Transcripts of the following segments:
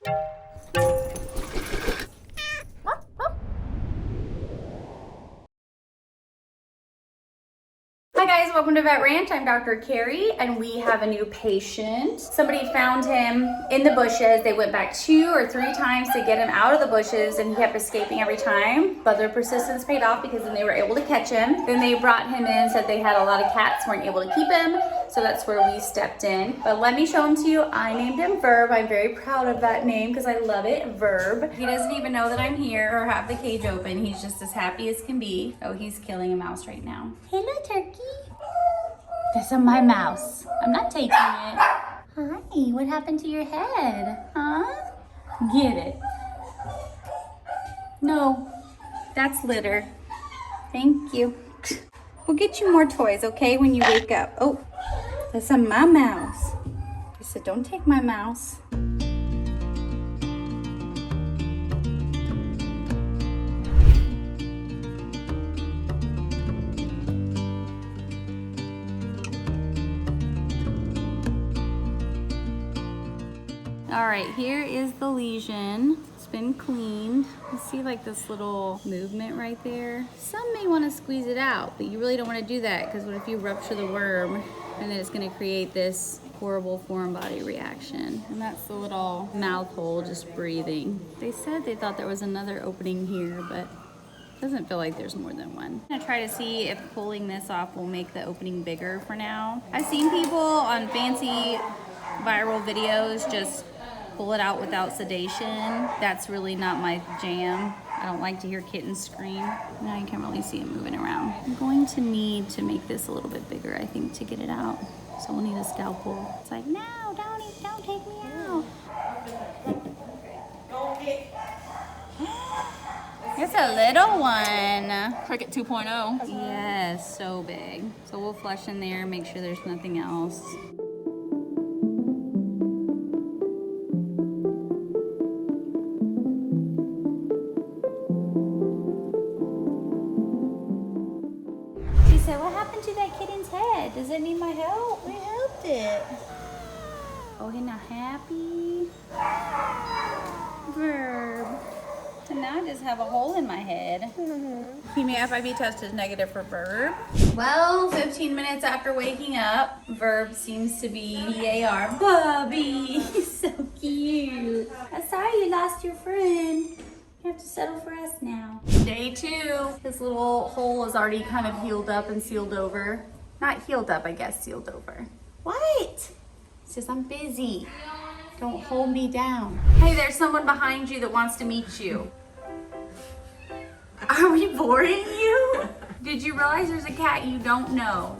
Hi guys, welcome to Vet Ranch. I'm Dr. Carrie and we have a new patient. Somebody found him in the bushes. They went back 2 or 3 times to get him out of the bushes and he kept escaping every time, but their persistence paid off because then they were able to catch him. Then they brought him in, said they had a lot of cats, weren't able to keep him, so that's where we stepped in. But let me show him to you. I named him Verb. I'm very proud of that name because I love it, Verb. He doesn't even know that I'm here or have the cage open. He's just as happy as can be. Oh, he's killing a mouse right now. Hello, turkey. That's my mouse. I'm not taking it. Hi, what happened to your head? Huh? Get it. No, that's litter. Thank you. We'll get you more toys, okay, when you wake up. Oh, that's my mouse. I said, don't take my mouse. All right, here is the lesion. It's been cleaned. You see like this little movement right there? Some may want to squeeze it out, but you really don't want to do that because what if you rupture the worm and then it's going to create this horrible foreign body reaction. And that's the little mouth hole just breathing. They said they thought there was another opening here, but it doesn't feel like there's more than one. I'm gonna try to see if pulling this off will make the opening bigger for now. I've seen people on fancy viral videos just pull it out without sedation. That's really not my jam. I don't like to hear kittens scream. Now you can't really see it moving around. I'm going to need to make this a little bit bigger, I think, to get it out. So we'll need a scalpel. It's like, no, don't take me out. It's a little one. Cricket 2.0. Yes, so big. So we'll flush in there, make sure there's nothing else. So what happened to that kitten's head? Does it need my help? We helped it. Oh, he's not happy. Verb. So now I just have a hole in my head. FIV test is negative for Verb. Well, 15 minutes after waking up, Verb seems to be BAR. Bubby, he's so cute. I'm sorry you lost your friend. You have to settle for us now. Day 2. His little hole is already kind of healed up and sealed over. Not healed up, I guess, sealed over. What? He says, I'm busy. Don't hold me down. Hey, there's someone behind you that wants to meet you. Are we boring you? Did you realize there's a cat you don't know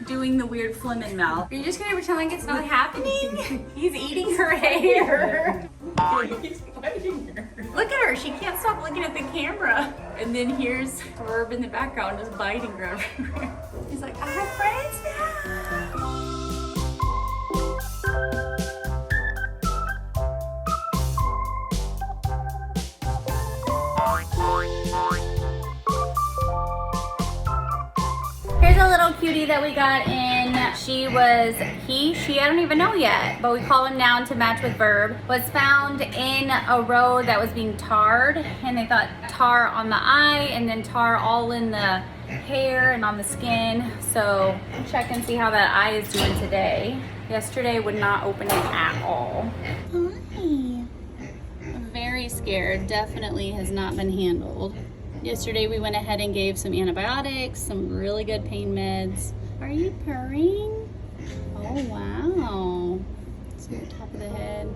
doing the weird flemin mouth? Are you just gonna pretend like it's not happening? He's eating her hair. He's biting her. Look at her, she can't stop looking at the camera. And then here's Verb in the background just biting her everywhere. He's like, I have friends now. Here's a little cutie that we got in. She, I don't even know yet, but we call him Noun to match with Verb. Was found in a road that was being tarred, and they thought tar on the eye and then tar all in the hair and on the skin. So check and see how that eye is doing today. Yesterday would not open it at all. Hi. I'm very scared. Definitely has not been handled. Yesterday we went ahead and gave some antibiotics, some really good pain meds. Are you purring? Oh wow. See the top of the head.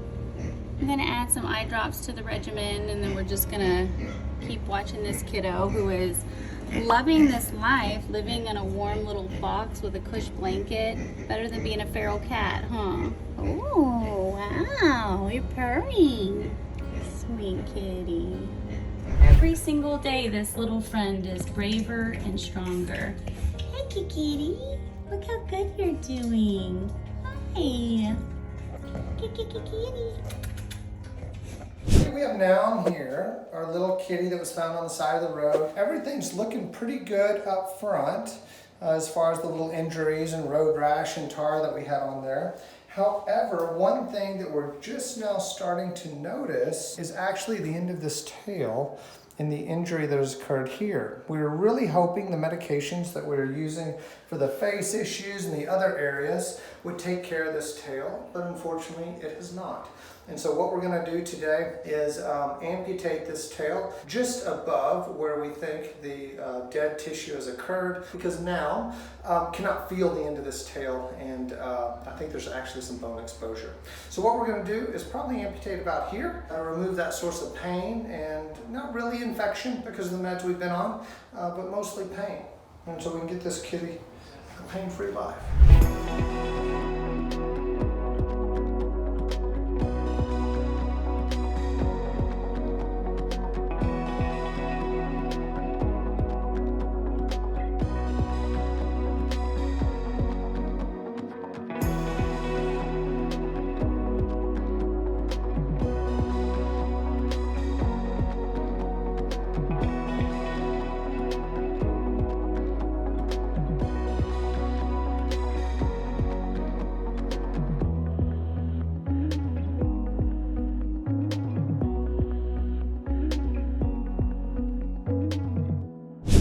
I'm gonna add some eye drops to the regimen and then we're just gonna keep watching this kiddo who is loving this life, living in a warm little box with a cush blanket. Better than being a feral cat, huh? Oh wow, you're purring. Sweet kitty. Every single day, this little friend is braver and stronger. Hey, kitty. Look how good you're doing. Hi. Kitty. We have Noun here, our little kitty that was found on the side of the road. Everything's looking pretty good up front as far as the little injuries and road rash and tar that we had on there. However, one thing that we're just now starting to notice is actually the end of this tail and the injury that has occurred here. We were really hoping the medications that we were using for the face issues and the other areas would take care of this tail, but unfortunately it has not. And so what we're gonna do today is amputate this tail just above where we think the dead tissue has occurred, because now cannot feel the end of this tail, and I think there's actually some bone exposure. So what we're gonna do is probably amputate about here, remove that source of pain, and not really infection because of the meds we've been on, but mostly pain. And so we can get this kitty a pain-free life.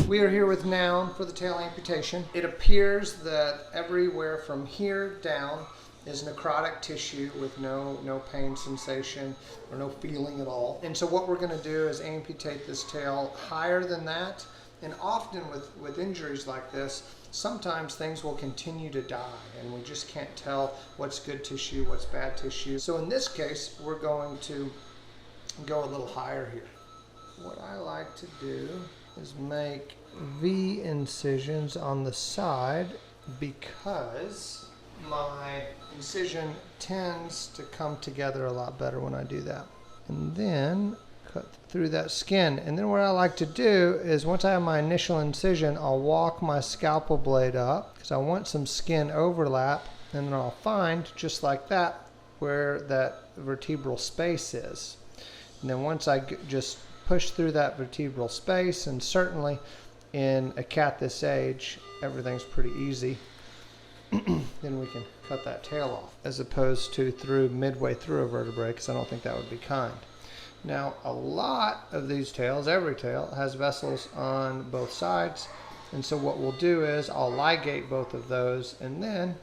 We are here with Noun for the tail amputation. It appears that everywhere from here down is necrotic tissue with no pain sensation or no feeling at all. And so what we're gonna do is amputate this tail higher than that. And often with injuries like this, sometimes things will continue to die and we just can't tell what's good tissue, what's bad tissue. So in this case, we're going to go a little higher here. What I like to do is make V incisions on the side because my incision tends to come together a lot better when I do that. And then cut through that skin. And then what I like to do is once I have my initial incision, I'll walk my scalpel blade up because I want some skin overlap, and then I'll find, just like that, where that vertebral space is. And then once I just push through that vertebral space, and certainly in a cat this age, everything's pretty easy, then we can cut that tail off, as opposed to midway through a vertebrae, because I don't think that would be kind. Now, a lot of these tails, every tail, has vessels on both sides, and so what we'll do is I'll ligate both of those, and then,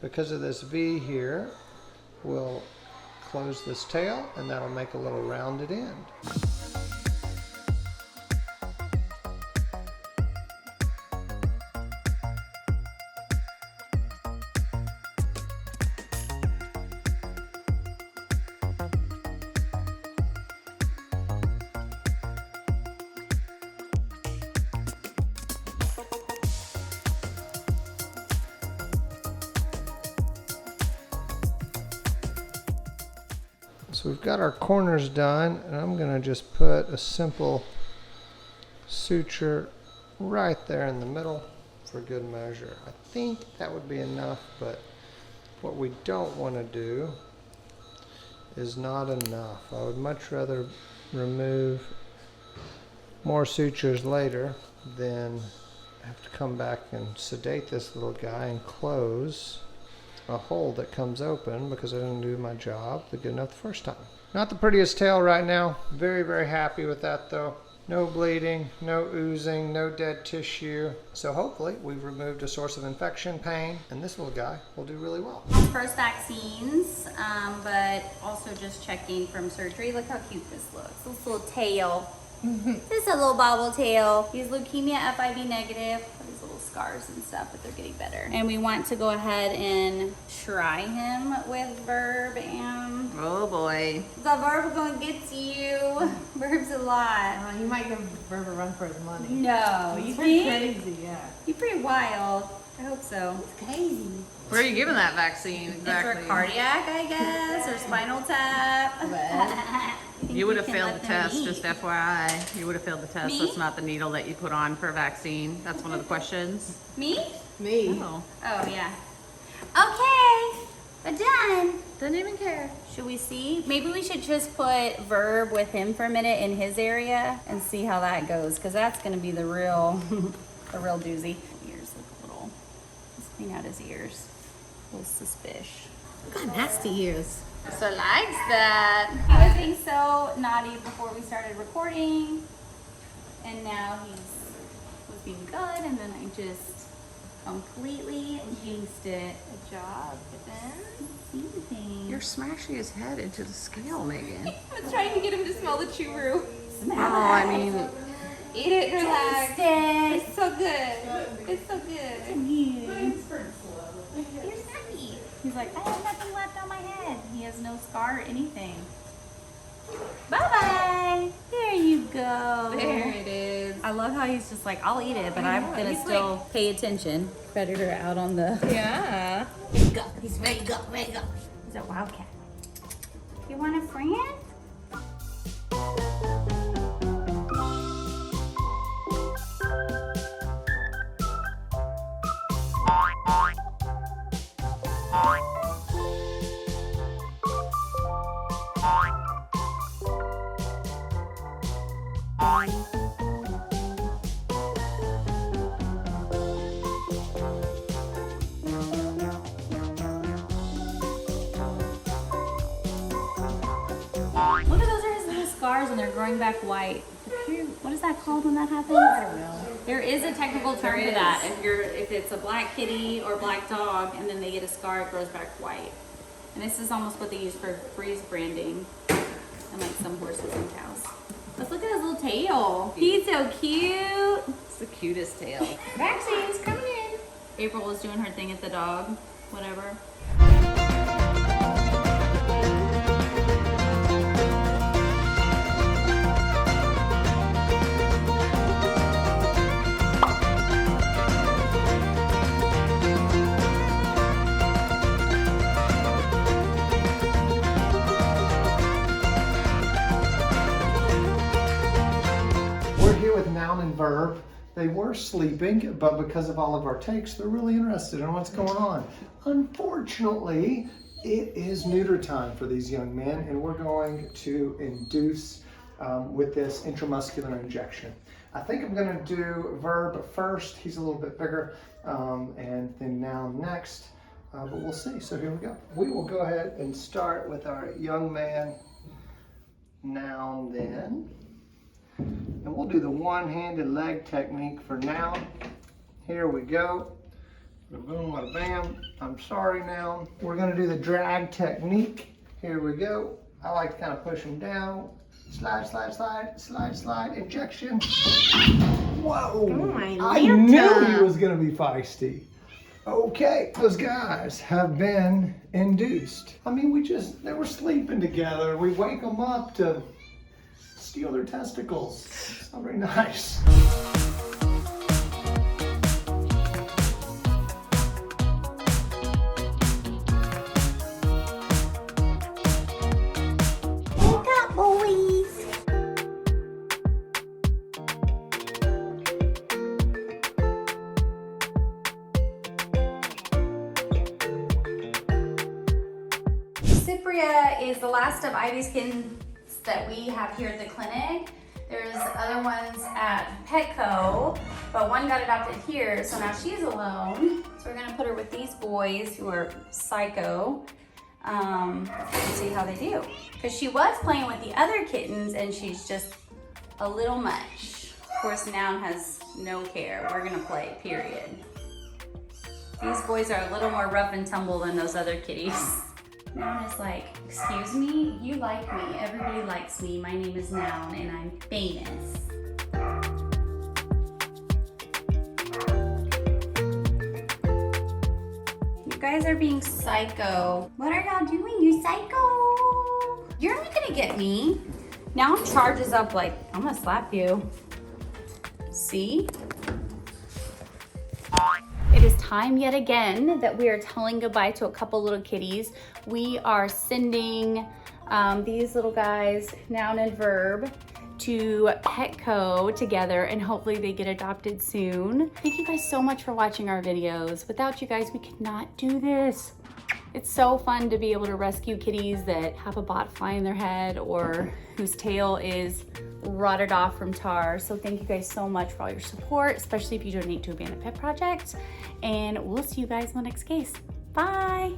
because of this V here, we'll close this tail, and that'll make a little rounded end. So we've got our corners done, and I'm going to just put a simple suture right there in the middle for good measure. I think that would be enough, but what we don't want to do is not enough. I would much rather remove more sutures later than have to come back and sedate this little guy and close a hole that comes open because I didn't do my job good enough the first time. Not the prettiest tail right now. Very, very happy with that though. No bleeding, no oozing, no dead tissue. So hopefully we've removed a source of infection, pain, and this little guy will do really well. First vaccines, but also just checking from surgery. Look how cute this looks. This little tail. This is a little bobble tail. He's leukemia FIV negative. These little scars and stuff, but they're getting better. And we want to go ahead and try him with Verb, and Oh boy. the Verb gonna get you. Verb's a lot. He might give Verb a run for his money. No, you He's pretty think? crazy, yeah. He's pretty wild. I hope so. He's crazy. Where are you giving that vaccine It's exactly? for cardiac, I guess, or spinal tap. You would have can failed let the them test, eat. just FYI. You would have failed the test. Me? That's not the needle that you put on for a vaccine. That's one of the questions. Me? Me. Oh, Oh, yeah. Okay, we're done. didn't even care. Should we see? Maybe we should just put Verb with him for a minute in his area and see how that goes, because that's going to be the real, the real doozy. Ears look a little, let's clean out his ears. A little suspicious. Got nasty ears. So likes that. He was being so naughty before we started recording, and now was being good, and then I just completely jinxed it. Good job, Kittens. You're smashing his head into the scale, Megan. I was trying to get him to smell the churu. Oh, I mean, Eat it, relax. Taste it. It's so good. It's so good. You're snappy. He's like, I have nothing left on my head. He has no scar or anything. Bye-bye. There you go. There it is. I love how he's just like, I'll eat it, but I'm gonna still pay attention. Predator out on the... Yeah. Go. He's ready to go, ready to go. He's a wildcat. You want a friend? Look at those are his little scars and they're growing back white. What is that called when that happens? I don't know. There is a technical term for that. If it's a black kitty or black dog and then they get a scar, it grows back white. And this is almost what they use for freeze branding and like some horses and cows. Let's look at his little tail. He's so cute. it's the cutest tail. Vaccine's coming in. April was doing her thing at the dog, whatever. We're here with Noun and Verb. They were sleeping, but because of all of our takes, they're really interested in what's going on. Unfortunately, it is neuter time for these young men, and we're going to induce with this intramuscular injection. I think I'm going to do Verb first. He's a little bit bigger, and then Noun next, but we'll see. So here we go. We will go ahead and start with our young man, Noun then. And we'll do the one-handed leg technique for now. Here we go. Bada boom, bada bam. I'm sorry now. We're gonna do the drag technique. Here we go. I like to kind of push him down. Slide, slide, slide, slide, slide, injection. Whoa! I knew he was gonna be feisty. Okay, those guys have been induced. I mean, they were sleeping together. We wake them up to steal their testicles. It's not very nice. Wake up, boys. Cypria is the last of Ivy's kittens that we have here at the clinic. There's other ones at Petco, but one got adopted here, so now she's alone. So we're gonna put her with these boys who are psycho and see how they do. Because she was playing with the other kittens and she's just a little much. Of course, Noun has no care. We're gonna play, period. These boys are a little more rough and tumble than those other kitties. Noun is like, excuse me, you like me, everybody likes me, my name is Noun and I'm famous. You guys are being psycho. What are y'all doing, you psycho? You're not gonna get me. Noun charges up like, I'm gonna slap you. See? It is time yet again that we are telling goodbye to a couple little kitties. We are sending these little guys, Noun and Verb, to Petco together and hopefully they get adopted soon. Thank you guys so much for watching our videos. Without you guys, we could not do this. It's so fun to be able to rescue kitties that have a bot fly in their head or whose tail is rotted off from tar. So thank you guys so much for all your support, especially if you donate to Abandoned Pet Project. And we'll see you guys in the next case. Bye.